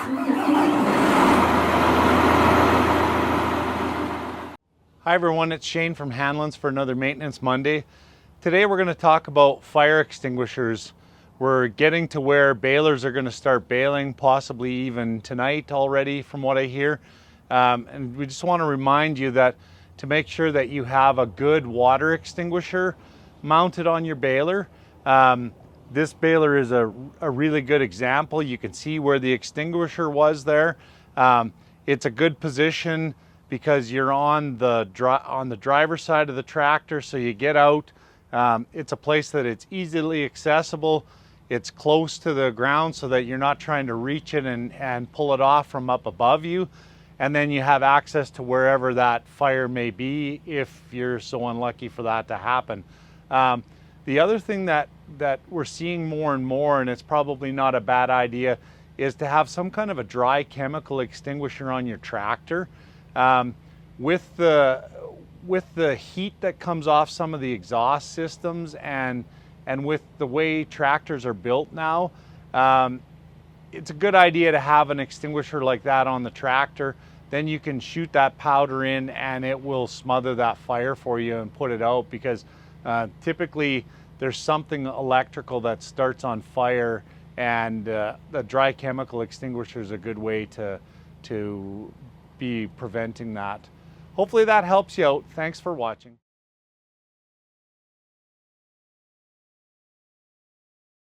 Hi everyone, it's Shane from Hanlon's for another Maintenance Monday. Today we're going to talk about fire extinguishers. We're getting to where balers are going to start baling, possibly even tonight already from what I hear. And we just want to remind you that to make sure that you have a good water extinguisher mounted on your baler. This baler is a really good example. You can see where the extinguisher was there. It's a good position because you're on the driver's side of the tractor, so you get out. It's a place that it's easily accessible. It's close to the ground so that you're not trying to reach it and pull it off from up above you. And then you have access to wherever that fire may be if you're so unlucky for that to happen. The other thing that we're seeing more and more, and it's probably not a bad idea, is to have some kind of a dry chemical extinguisher on your tractor. With the heat that comes off some of the exhaust systems and with the way tractors are built now, it's a good idea to have an extinguisher like that on the tractor. Then you can shoot that powder in and it will smother that fire for you and put it out, because typically there's something electrical that starts on fire, and the dry chemical extinguisher is a good way to be preventing that. Hopefully that helps you out. Thanks for watching.